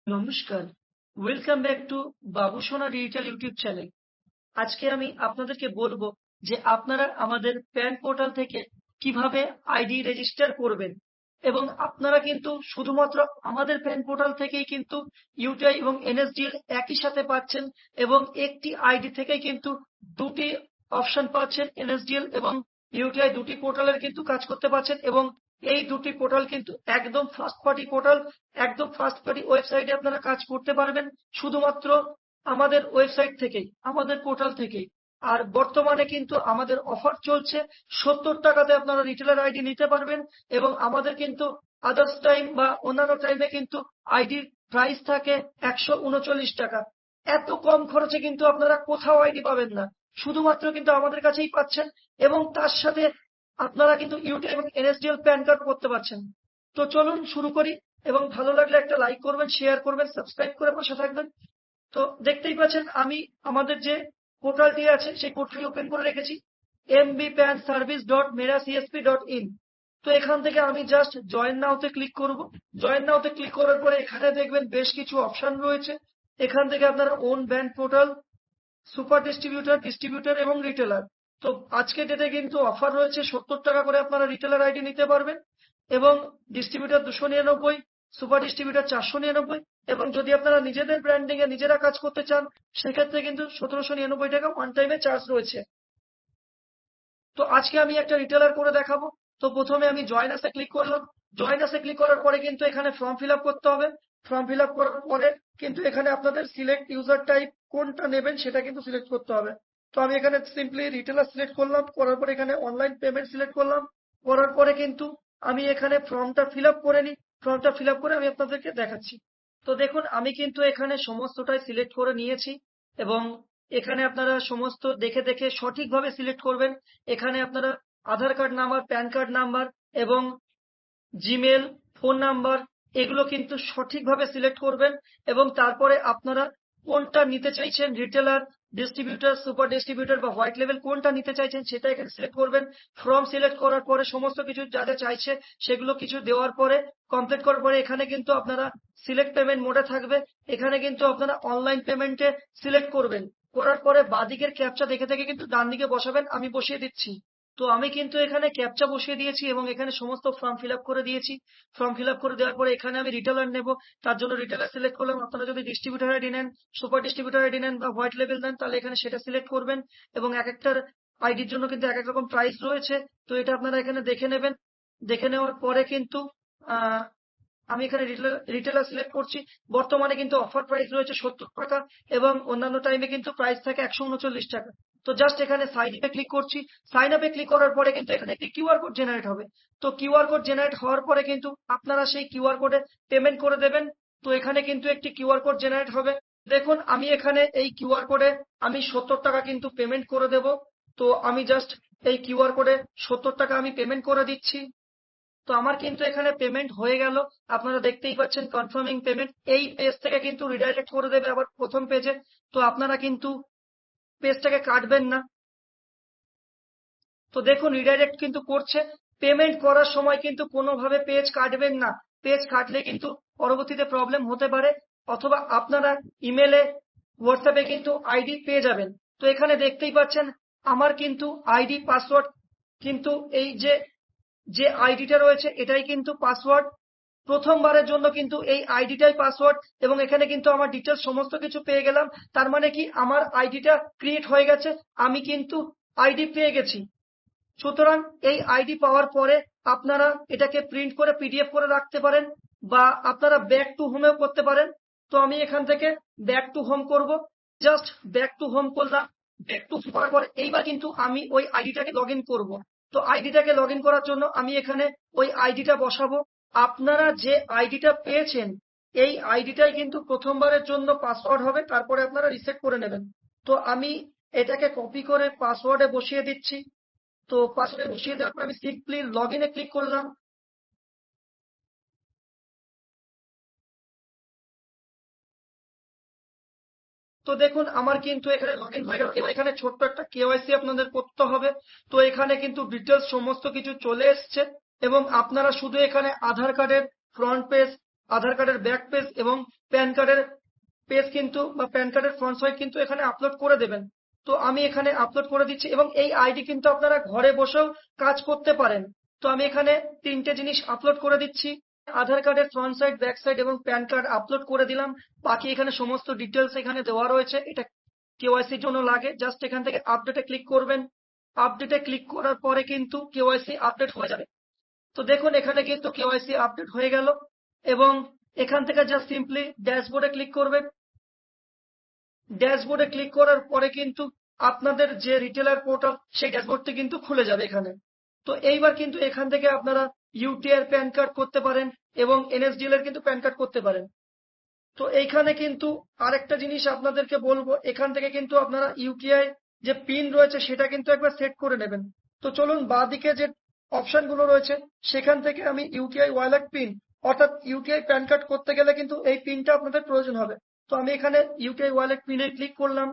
নমস্কার, welcome back to Babusona digital YouTube channel. আজকে আমি আপনাদেরকে বলবো যে আপনারা আমাদের প্যান পোর্টাল থেকে কিভাবে আইডি রেজিস্টার করবেন এবং আপনারা কিন্তু শুধুমাত্র আমাদের প্যান পোর্টাল থেকেই কিন্তু ইউটিআই এবং এনএসডিএল একই সাথে পাচ্ছেন এবং একটি আইডি থেকেই কিন্তু দুটি অপশন পাচ্ছেন। এনএসডিএল এবং ইউটিআই দুটি পোর্টালের কিন্তু কাজ করতে পারছেন এবং এই দুটি পোর্টাল কিন্তু একদম ফার্স্ট পার্টি পোর্টাল, একদম ফার্স্ট পার্টি ওয়েবসাইটে আপনারা কাজ করতে পারবেন শুধুমাত্র আমাদের ওয়েবসাইট থেকেই, আমাদের পোর্টাল থেকেই। আর বর্তমানে কিন্তু আমাদের অফার চলছে, 70 টাকাতে আপনারা রিটেলার আইডি নিতে পারবেন এবং আমাদের কিন্তু আদার্স টাইম বা অন্যান্য টাইমে কিন্তু আইডির প্রাইস থাকে 139 টাকা। এত কম খরচে কিন্তু আপনারা কোথাও আইডি পাবেন না, শুধুমাত্র কিন্তু আমাদের কাছেই পাচ্ছেন এবং তার সাথে আপনারা কিন্তু ইউটি এবং এনএসডিএল প্যান কার্ড করতে পারছেন। তো চলুন শুরু করি এবং ভালো লাগলে একটা লাইক করবেন, শেয়ার করবেন, সাবস্ক্রাইব করে পাশে থাকবেন। তো দেখতেই পাচ্ছেন আমি আমাদের যে পোর্টালটি আছে সেই পোর্টালটি ওপেন করে রেখেছি, mbpanservice.meracsp.in। তো এখান থেকে আমি জাস্ট জয়েন নাওতে ক্লিক করব। জয়েন নাওতে ক্লিক করার পরে এখানে দেখবেন বেশ কিছু অপশন রয়েছে। এখান থেকে আপনারা own brand portal, super distributor, distributor এবং রিটেলার। তো আজকে ডেটে কিন্তু অফার রয়েছে, 70 টাকা করে আপনারা রিটেলার আইডি নিতে পারবেন এবং ডিস্ট্রিবিউটর 299, সুপার ডিস্ট্রিবিউটর 499 এবং যদি আপনারা নিজেদের ব্র্যান্ডিং এ নিজেরা কাজ করতে চান সেক্ষেত্রে কিন্তু 1799 টাকা ওয়ান টাইমে চার্জ রয়েছে। তো আজকে আমি একটা রিটেলার করে দেখাবো। তো প্রথমে আমি জয়েন আসে ক্লিক করলাম। জয়েন আসে ক্লিক করার পরে কিন্তু এখানে ফর্ম ফিল আপ করতে হবে। ফর্ম ফিল আপ করার পরে কিন্তু এখানে আপনাদের সিলেক্ট ইউজার টাইপ কোনটা নেবেন সেটা কিন্তু সিলেক্ট করতে হবে। তো আমি এখানে সিম্পলি রিটেলার সিলেক্ট করলাম, করার পরে এখানে অনলাইন পেমেন্ট সিলেক্ট করলাম। করার পরে কিন্তু আমি এখানে ফর্মটা ফিল আপ করে নিই। ফর্মটা ফিল আপ করে আমি আপনাদেরকে দেখাচ্ছি। তো দেখুন আমি কিন্তু এখানে সমস্তটাই সিলেক্ট করে নিয়েছি এবং এখানে আপনারা সমস্ত দেখে দেখে সঠিকভাবে সিলেক্ট করবেন। এখানে আপনারা Aadhaar card number, PAN card number এবং জিমেল, ফোন নাম্বার এগুলো কিন্তু সঠিকভাবে সিলেক্ট করবেন এবং তারপরে আপনারা কোনটা নিতে চাইছেন, রিটেলার, ডিস্ট্রিবিউটর, সুপার ডিস্ট্রিবিউটর বা হোয়াইট লেভেল কোনটা নিতে চাইছেন সেটা এখানে সিলেক্ট করবেন। ফর্ম সিলেক্ট করার পরে সমস্ত কিছু যা যা চাইছে সেগুলো কিছু দেওয়ার পরে কমপ্লিট করার পরে এখানে কিন্তু আপনারা সিলেক্ট পেমেন্ট মোডে থাকবে। এখানে কিন্তু আপনারা অনলাইন পেমেন্টে সিলেক্ট করবেন। করার পরে বাঁদিকের ক্যাপচা দেখে দেখে কিন্তু ডান দিকে বসাবেন। আমি বসিয়ে দিচ্ছি। তো আমি কিন্তু এখানে ক্যাপচা বসিয়ে দিয়েছি এবং এখানে সমস্ত ফর্ম ফিল আপ করে দিয়েছি। ফর্ম ফিল আপ করে দেওয়ার পরে এখানে আমি রিটেলার নেব, তার জন্য রিটেলার সিলেক্ট করলাম। আপনারা যদি ডিস্ট্রিবিউটর আইডি নেন, সুপার ডিস্ট্রিবিউটর আইডি নেন বা হোয়াইট লেভেল নেন তাহলে এখানে সেটা সিলেক্ট করবেন এবং এক একটার আইডির জন্য কিন্তু এক এক রকম প্রাইস রয়েছে। তো এটা আপনারা এখানে দেখে নেবেন। দেখে নেওয়ার পরে কিন্তু আহ আমি এখানে রিটেলার সিলেক্ট করছি। বর্তমানে কিন্তু অফার প্রাইস রয়েছে 70 টাকা এবং অন্যান্য টাইমে কিন্তু প্রাইস থাকে 139 টাকা। তো জাস্ট এখানে সাইন আপে ক্লিক করছি। সাইন আপে ক্লিক করার পরে কিন্তু এখানে একটি কিউআর কোড জেনারেট হবে। তো কিউআর কোড জেনারেট হওয়ার পরে কিন্তু আপনারা সেই কিউআর কোডে পেমেন্ট করে দেবেন। তো এখানে কিন্তু একটি কিউআর কোড জেনারেট হবে। দেখুন আমি এখানে এই কিউআর কোডে আমি 70 টাকা কিন্তু পেমেন্ট করে দেব। তো আমি জাস্ট এই কিউআর কোডে 70 টাকা আমি পেমেন্ট করে দিচ্ছি। তো আমার কিন্তু এখানে পেমেন্ট হয়ে গেল। আপনারা দেখতেই পাচ্ছেন কনফার্মিং পেমেন্ট। এই পেজ থেকে কিন্তু রিডাইরেক্ট করে দেবে আবার প্রথম পেজে। তো আপনারা কিন্তু পেজটাকে কাটবেন না। তো দেখুন রিডাইরেক্ট কিন্তু করছে। পেমেন্ট করার সময় কিন্তু কোনোভাবে পেজ কাটবেন না। পেজ কাটলে কিন্তু পরবর্তীতে প্রবলেম হতে পারে, অথবা আপনারা ইমেলে, হোয়াটসঅ্যাপে কিন্তু আইডি পেয়ে যাবেন। তো এখানে দেখতেই পাচ্ছেন আমার কিন্তু আইডি পাসওয়ার্ড কিন্তু এই যে যে আইডিটা রয়েছে এটাই কিন্তু পাসওয়ার্ড। প্রথমবারের জন্য কিন্তু এই আইডিটাই পাসওয়ার্ড এবং এখানে কিন্তু আমার ডিটেলস সমস্ত কিছু পেয়ে গেলাম। তার মানে কি আমার আইডিটা ক্রিয়েট হয়ে গেছে, আমি কিন্তু আইডি পেয়ে গেছি। সুতরাং এই আইডি পাওয়ার পরে আপনারা এটাকে প্রিন্ট করে পিডিএফ করে রাখতে পারেন বা আপনারা ব্যাক টু হোমেও করতে পারেন। তো আমি এখান থেকে ব্যাক টু হোম করব। জাস্ট ব্যাক টু হোম করলাম। ব্যাক টু হোম করার পর এইবার কিন্তু আমি ওই আইডিটাকে লগ ইন করবো। তো আইডিটাকে লগ ইন করার জন্য আমি এখানে ওই আইডিটা বসাবো। আপনারা যে আইডিটা পেয়েছেন এই আইডিটাই কিন্তু প্রথমবারের জন্য পাসওয়ার্ড হবে, তারপরে আপনারা রিসেট করে নেবেন। তো আমি এটাকে কপি করে পাসওয়ার্ডে বসিয়ে দিচ্ছি। তো পাসওয়ার্ড বসিয়ে দেওয়ার পর আমি সিম্পলি লগ ইনে ক্লিক করলাম। তো দেখুন আমার কিন্তু এখানে লগ ইন হয়ে গেল। এবার এখানে ছোট্ট একটা কেওয়াইসি আপনাদের করতে হবে। তো এখানে কিন্তু ডিটেলস সমস্ত কিছু চলে এসছে এবং আপনারা শুধু এখানে আধার কার্ডের ফ্রন্ট পেজ, আধার কার্ডের ব্যাক পেজ এবং প্যান কার্ডের পেজ কিন্তু বা প্যান কার্ডের ফ্রন্ট সাইড কিন্তু এখানে আপলোড করে দেবেন। তো আমি এখানে আপলোড করে দিচ্ছি এবং এই আইডি কিন্তু আপনারা ঘরে বসেও কাজ করতে পারেন। তো আমি এখানে 3টে জিনিস আপলোড করে দিচ্ছি। আধার কার্ডের ফ্রন্ট সাইড, ব্যাক সাইড এবং প্যান কার্ড আপলোড করে দিলাম। বাকি এখানে সমস্ত ডিটেলস এখানে দেওয়া রয়েছে। এটা কেওয়াইসির জন্য লাগে। জাস্ট এখান থেকে আপডেটে ক্লিক করবেন। আপডেটে ক্লিক করার পরে কিন্তু কেওয়াইসি আপডেট হয়ে যাবে। তো দেখুন এখানে কিন্তু কেওয়াইসি আপডেট হয়ে গেল এবং এখান থেকে জাস্ট সিম্পলি ড্যাশবোর্ডে ক্লিক করবেন। ড্যাশবোর্ডে ক্লিক করার পরে কিন্তু আপনাদের যে রিটেলার পোর্টাল সেই ড্যাশবোর্ডটি কিন্তু খুলে যাবে এখানে। তো এইবার কিন্তু এখান থেকে আপনারা ইউটিআই এর প্যান কার্ড করতে পারেন এবং এনএসডিএল এর কিন্তু প্যান কার্ড করতে পারেন। তো এইখানে কিন্তু আরেকটা জিনিস আপনাদেরকে বলবো, এখান থেকে কিন্তু আপনারা ইউটিআই যে পিন রয়েছে সেটা কিন্তু একবার সেট করে নেবেন। তো চলুন বাঁদিকে যে অপশন গুলো রয়েছে সেখান থেকে আমি ইউটিআই ওয়ালেট পিন অর্থাৎ ইউটিআই প্যান কার্ড করতে গেলে কিন্তু এই পিনটা আপনাদের প্রয়োজন হবে। তো আমি এখানে ইউটিআই ওয়ালেট পিনে ক্লিক করলাম।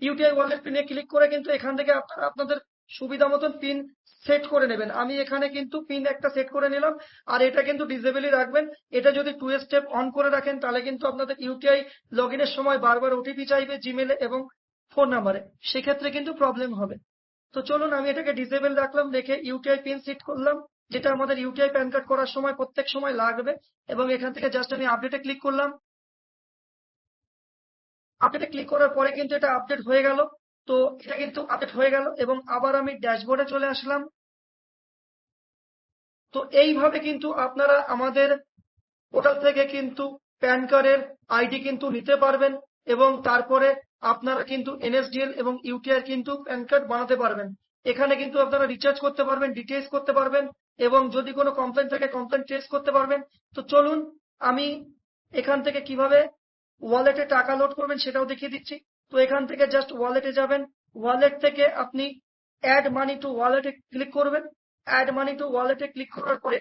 ইউটিআই ওয়ালেট পিনে ক্লিক করে কিন্তু এখান থেকে আপনারা আপনাদের সুবিধা মতন পিন সেট করে নেবেন। আমি এখানে কিন্তু পিন একটা সেট করে নিলাম আর এটা কিন্তু ডিসেবলই রাখবেন। এটা যদি 2 স্টেপ অন করে রাখেন তাহলে কিন্তু আপনাদের ইউটিআই লগ ইনের সময় বারবার ওটিপি চাইবে জিমেলে এবং ফোন নাম্বারে, সেক্ষেত্রে কিন্তু প্রবলেম হবে। তো চলুন আমি এটাকে ডিসেবল রাখলাম, রেখে ইউটিআই পিন সেট করলাম যেটা আমাদের ইউটিআই প্যান কার্ড করার সময় প্রত্যেক সময় লাগবে এবং এখান থেকে জাস্ট আমি আপডেটে ক্লিক করলাম। আপডেটে ক্লিক করার পরে কিন্তু এটা আপডেট হয়ে গেল। তো এটা কিন্তু আপডেট হয়ে গেল এবং আবার আমি ড্যাশবোর্ডে চলে আসলাম। তো এইভাবে কিন্তু আপনারা আমাদের পোর্টাল থেকে কিন্তু প্যান কার্ডের আইডি কিন্তু নিতে পারবেন এবং তারপরে আপনারা কিন্তু এনএসডিএল এবং ইউটিআই কিন্তু প্যান কার্ড বানাতে পারবেন। এখানে কিন্তু আপনারা রিচার্জ করতে পারবেন, ডিটেইলস করতে পারবেন এবং যদি কোনো কমপ্লেন থাকে কমপ্লেন ট্রেস করতে পারবেন। তো চলুন আমি এখান থেকে কিভাবে ওয়ালেটে টাকা লোড করবেন সেটাও দেখিয়ে দিচ্ছি। তো এখান থেকে জাস্ট ওয়ালেটে যাবেন। ওয়ালেট থেকে আপনি অ্যাড মানি টু ওয়ালেটে ক্লিক করবেন। অ্যাড মানি টু ওয়ালেটে ক্লিক করার পরে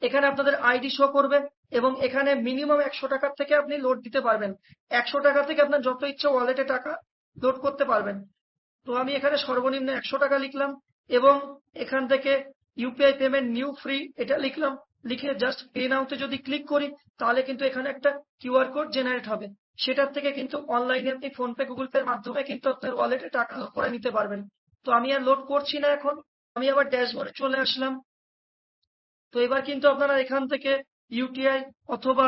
এখানে আপনাদের আইডি শো করবে এবং এখানে মিনিমাম 100 টাকার থেকে আপনি লোড দিতে পারবেন। 100 টাকা থেকে আপনার যত ইচ্ছা ওয়ালেটে টাকা লোড করতে পারবেন। তো আমি এখানে সর্বনিম্ন 100 টাকা লিখলাম এবং এখান থেকে ইউপিআই পেমেন্ট নিউ ফ্রি এটা লিখলাম। লিখে জাস্ট পে নাওতে যদি ক্লিক করি তাহলে কিন্তু এখানে একটা কিউআর কোড জেনারেট হবে। সেটার থেকে কিন্তু অনলাইনে আপনি ফোনপে গুগল পের মাধ্যমে কিন্তু আপনার ওয়ালেটে টাকা লোড করে নিতে পারবেন। তো আমি আর লোড করছি না এখন, আমি আবার ড্যাশবোর্ডে চলে আসলাম। তো এবার কিন্তু আপনারা এখান থেকে ইউটিআই অথবা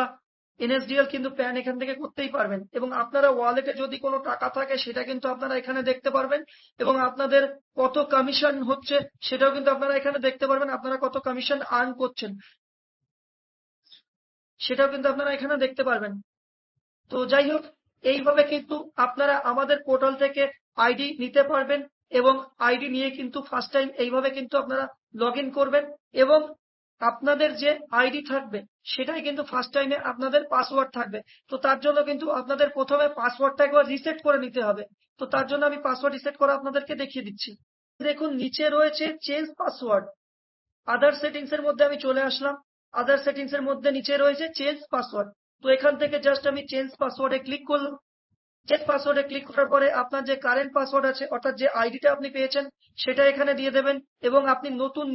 এনএসডিএল কিন্তু প্যান এখান থেকে করতেই পারবেন এবং আপনারা ওয়ালেটে যদি কোনো টাকা থাকে সেটা কিন্তু আপনারা এখানে দেখতে পারবেন এবং আপনাদের কত কমিশন হচ্ছে সেটাও কিন্তু আপনারা এখানে দেখতে পারবেন। আপনারা কত কমিশন আর্ন করছেন সেটাও কিন্তু আপনারা এখানে দেখতে পারবেন। তো যাই হোক, এইভাবে কিন্তু আপনারা আমাদের পোর্টাল থেকে আইডি নিতে পারবেন এবং আইডি নিয়ে কিন্তু ফার্স্ট টাইম এইভাবে কিন্তু আপনারা লগ ইন করবেন এবং আপনাদের যে আইডি থাকবে সেটাই কিন্তু ফার্স্ট টাইমে আপনাদের পাসওয়ার্ড থাকবে। তো তার জন্য কিন্তু আপনাদের প্রথমে পাসওয়ার্ডটা একবার রিসেট করে নিতে হবে। তো তার জন্য আমি পাসওয়ার্ড রিসেট করা আপনাদেরকে দেখিয়ে দিচ্ছি। দেখুন নিচে রয়েছে চেঞ্জ পাসওয়ার্ড। আদার সেটিংস এর মধ্যে আমি চলে আসলাম। আদার সেটিংস এর মধ্যে নিচে রয়েছে চেঞ্জ পাসওয়ার্ড। তো এখান থেকে জাস্ট আমি চেঞ্জ পাসওয়ার্ডে ক্লিক করলাম। চেঞ্জ পাসওয়ার্ডে ক্লিক করার পরে আপনার যে কারেন্ট পাসওয়ার্ড আছে অর্থাৎ যে আইডিটা আপনি পেয়েছেন সেটা এখানে দিয়ে দেবেন এবং আপনি নতুন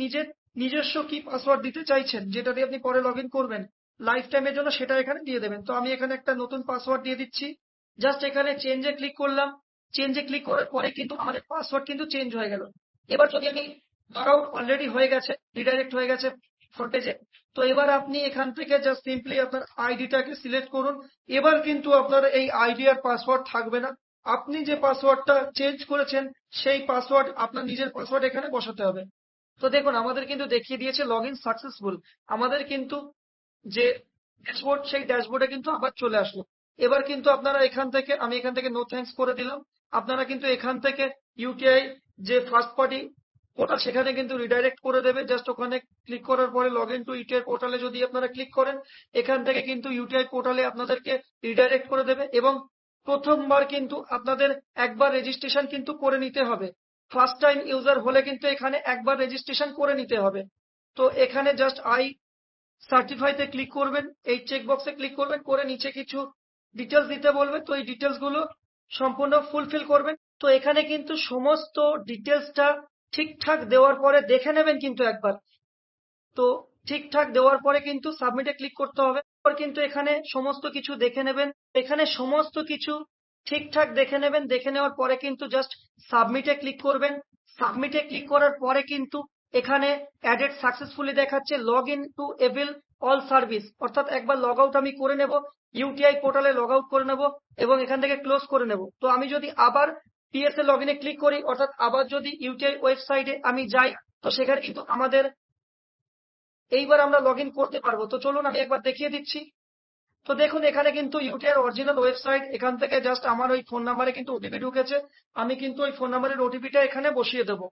নিজস্ব কি পাসওয়ার্ড দিতে চাইছেন যেটা দিয়ে আপনি পরে লগ ইন করবেন লাইফ টাইমের জন্য সেটা এখানে দিয়ে দেবেন। তো আমি এখানে একটা নতুন পাসওয়ার্ড দিয়ে দিচ্ছি। জাস্ট এখানে চেঞ্জে ক্লিক করলাম। চেঞ্জে ক্লিক করার পরে কিন্তু আমাদের পাসওয়ার্ড কিন্তু চেঞ্জ হয়ে গেল। এবার যদি আমি ধরো অলরেডি হয়ে গেছে, রিডাইরেক্ট হয়ে গেছে ফ্রন্ট পেজে। তো এবার আপনি এখান থেকে জাস্ট সিম্পলি আপনার আইডিটাকে সিলেক্ট করুন। এবার কিন্তু আপনার এই আইডি আর পাসওয়ার্ড থাকবে না। আপনি যে পাসওয়ার্ডটা চেঞ্জ করেছেন সেই পাসওয়ার্ড আপনার নিজের পাসওয়ার্ড এখানে বসাতে হবে। তো দেখুন আমাদের কিন্তু দেখিয়ে দিয়েছে লগ ইন সাকসেসফুল। আমাদের কিন্তু যে ড্যাশবোর্ড সেই ড্যাশবোর্ডে কিন্তু আবার চলে আসলো। এবার কিন্তু আপনারা এখান থেকে আমি এখান থেকে নো থ্যাঙ্কস করে দিলাম। আপনারা কিন্তু এখান থেকে ইউটিআই যে ফার্স্ট পার্টি পোর্টাল সেখানে কিন্তু রিডাইরেক্ট করে দেবে। জাস্ট ওখানে ক্লিক করার পরে লগ ইন টু ইউটিআই পোর্টালে যদি আপনারা ক্লিক করেন এখান থেকে কিন্তু ইউটিআই পোর্টালে আপনাদেরকে রিডাইরেক্ট করে দেবে এবং প্রথমবার কিন্তু আপনাদের একবার রেজিস্ট্রেশন কিন্তু করে নিতে হবে। ফার্স্ট টাইম ইউজার হলে কিন্তু এখানে একবার রেজিস্ট্রেশন করে নিতে হবে। তো এখানে জাস্ট আই সার্টিফাইতে ক্লিক করবেন, এই চেকবক্সে ক্লিক করবেন, করে নিচে কিছু ডিটেলস দিতে বলবে। তো এই ডিটেলস গুলো সম্পূর্ণ ফুলফিল করবেন। তো এখানে কিন্তু সমস্ত ডিটেলসটা ঠিকঠাক দেওয়ার পরে দেখে নেবেন কিন্তু একবার। তো ঠিকঠাক দেওয়ার পরে কিন্তু সাবমিটে ক্লিক করতে হবে। এরপর কিন্তু এখানে সমস্ত কিছু দেখে নেবেন, এখানে সমস্ত কিছু ঠিকঠাক দেখে নেবেন, দেখে নেওয়ার পরে কিন্তু জাস্ট সাবমিটে ক্লিক করবেন। সাবমিটে ক্লিক করার পরে কিন্তু এখানে অ্যাডেড সাকসেসফুলি দেখাচ্ছে log in to avail all service, অর্থাৎ একবার লগ আউট আমি করে নেব, ইউটিআই পোর্টালে লগ আউট করে নেব এবং এখান থেকে ক্লোজ করে নেব। তো আমি যদি আবার পিএসএ লগ ইনে ক্লিক করি, অর্থাৎ আবার যদি ইউটিআই ওয়েবসাইটে আমি যাই, তো সেখানে কিন্তু আমাদের এইবার আমরা লগ ইন করতে পারবো। তো চলুন আমি একবার দেখিয়ে দিচ্ছি। তো দেখুন এখানে কিন্তু ইউটিআই অরিজিনাল ওয়েবসাইট, এখান থেকে জাস্ট আমার ওই ফোন নাম্বারে কিন্তু ওটিপি ঢুকেছে, আমি কিন্তু ওই ফোন নাম্বারের ওটিপিটা এখানে বসিয়ে দেবো।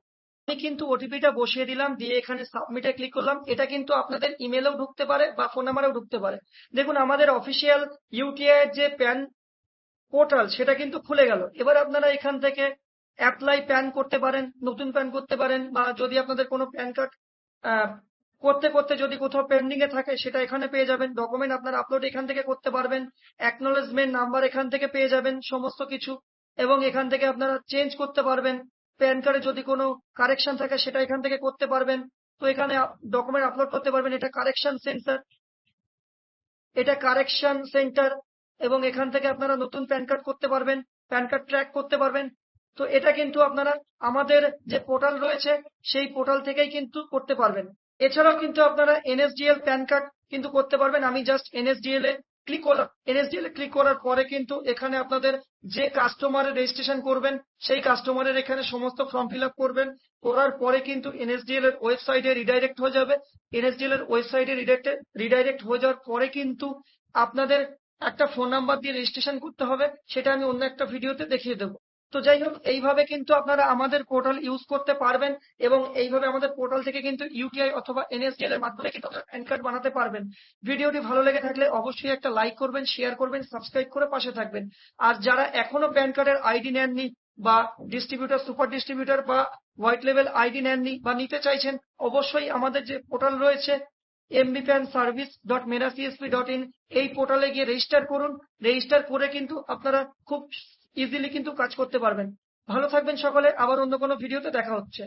আমি কিন্তু ওটিপিটা বসিয়ে দিলাম, দিয়ে এখানে সাবমিটে ক্লিক করলাম। এটা কিন্তু আপনাদের ইমেলেও ঢুকতে পারে বা ফোন নাম্বারেও ঢুকতে পারে। দেখুন আমাদের অফিসিয়াল ইউটিআই এর যে প্যান পোর্টাল সেটা কিন্তু খুলে গেল। এবার আপনারা এখান থেকে অ্যাপ্লাই প্যান করতে পারেন, নতুন প্যান করতে পারেন, বা যদি আপনাদের কোনো প্যান কার্ড করতে করতে যদি কোথাও পেন্ডিং এ থাকে সেটা এখানে পেয়ে যাবেন। ডকুমেন্ট আপনারা আপলোড এখান থেকে করতে পারবেন, অ্যাকনোলেজমেন্ট নাম্বার এখান থেকে পেয়ে যাবেন সমস্ত কিছু, এবং এখান থেকে আপনারা চেঞ্জ করতে পারবেন। প্যান কার্ডে যদি কোনো কারেকশন থাকে সেটা এখান থেকে করতে পারবেন। তো এখানে ডকুমেন্ট আপলোড করতে পারবেন। এটা কারেকশন সেন্টার, এবং এখান থেকে আপনারা নতুন প্যান কার্ড করতে পারবেন, প্যান কার্ড ট্র্যাক করতে পারবেন। তো এটা কিন্তু আপনারা আমাদের যে পোর্টাল রয়েছে সেই পোর্টাল থেকেই কিন্তু করতে পারবেন। এছাড়াও কিন্তু আপনারা এনএসডিএল প্যান কার্ড কিন্তু করতে পারবেন। আমি জাস্ট এনএসডিএল এ ক্লিক করলাম। এনএসডিএল এ ক্লিক করার পরে কিন্তু এখানে আপনাদের যে কাস্টমারের রেজিস্ট্রেশন করবেন সেই কাস্টমারের এখানে সমস্ত ফর্ম ফিল আপ করবেন। করার পরে কিন্তু এনএসডিএল এর ওয়েবসাইটে রিডাইরেক্ট হয়ে যাবে। এনএসডিএল এর ওয়েবসাইটে রিডাইরেক্ট হয়ে যাওয়ার পরে কিন্তু আপনাদের একটা ফোন নাম্বার দিয়ে রেজিস্ট্রেশন করতে হবে, সেটা আমি অন্য একটা ভিডিওতে দেখিয়ে দেবো। তো যাই হোক, এইভাবে কিন্তু আপনারা আমাদের পোর্টাল ইউজ করতে পারবেন, এবং এইভাবে আমাদের পোর্টাল থেকে কিন্তু ইউটিআই অথবা এনএসডিএল এর মাধ্যমে কিন্তু প্যান কার্ড বানাতে পারবেন। ভিডিওটি ভালো লেগে থাকলে অবশ্যই একটা লাইক করবেন, শেয়ার করবেন, সাবস্ক্রাইব করে পাশে থাকবেন। আর যারা এখনো প্যান কার্ডের আইডি নেননি, বা ডিস্ট্রিবিউটর, সুপার ডিস্ট্রিবিউটর বা হোয়াইট লেভেল আইডি নেননি বা নিতে চাইছেন, অবশ্যই আমাদের যে পোর্টাল রয়েছে mbpanservice.meracsp.in, এই পোর্টালে গিয়ে রেজিস্টার করুন। রেজিস্টার করে কিন্তু আপনারা খুব ইজিলি কিন্তু কাজ করতে পারবেন। ভালো থাকবেন সকলে, আবার অন্য কোনো ভিডিওতে দেখা হচ্ছে।